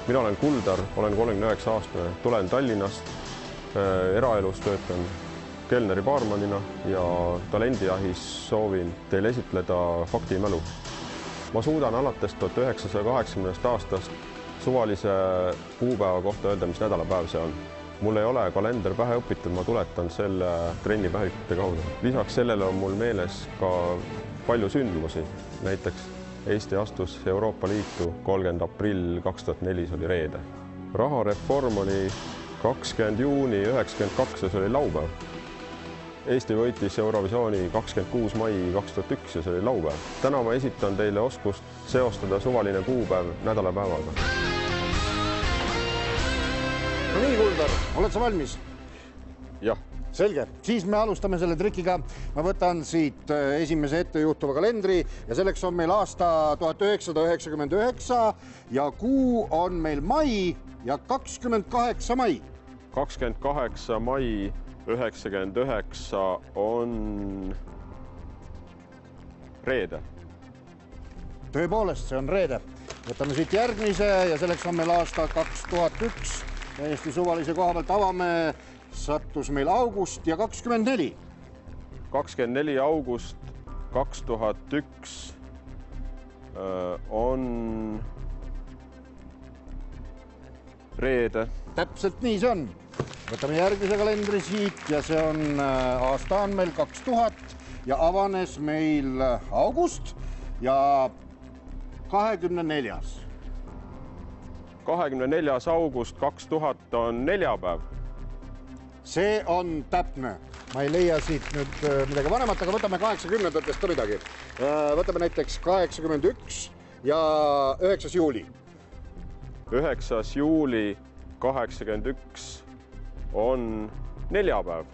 Mina olen Kuldar, olen 39-aastane, tulen Tallinnast, eraelus töötan kelneri baarmanina ja talendijahis soovin teile esitleda faktimälu. Ma suudan alates 1980. aastast suvalise kuupäeva kohta öelda, mis nädalapäev see on. Mul ei ole kalender pähe õpitud, ma tuletan selle trennipäevikute kaudu. Lisaks sellele on mul meeles ka palju sündmusi. Näiteks Eesti astus Euroopa Liitu 30. aprill 2004, see oli reede. Rahareform oli 20. juuni 1992 ja see oli laupäev. Eesti võitis Eurovisiooni 26. mai 2001 ja see oli laupäev. Täna ma esitan teile oskust seostada suvaline kuupäev nädalapäevaga. No nii, Kuldar, oled sa valmis? Jah. Selge, siis me alustame selle trikiga. Ma võtan siit esimese ettejuhtuva kalendri ja selleks on meil aasta 1999 ja kuu on meil mai ja 28 mai. 28 mai 99 on reede. Tõepoolest, see on reede. Võtame siit järgmise ja selleks on meil aasta 2001. Eesti suvalise koha pealt avame, sattus meil august ja 24. 24 august 2001 on reede. Täpselt nii see on. Võtame järgmise kalendri siit ja see on aasta on meil 2000 ja avanes meil august ja 24. 24. august 2000 on neljapäev. See on täpne. Ma ei leia siit nüüd midagi vanemat, aga võtame 80-ndatest ka midagi. Võtame näiteks 81 ja 9. juuli. 9. juuli 81 on neljapäev.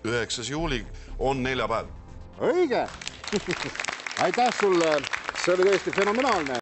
9. juuli on neljapäev. Õige! Aitäh sulle! See oli tõesti fenomenaalne.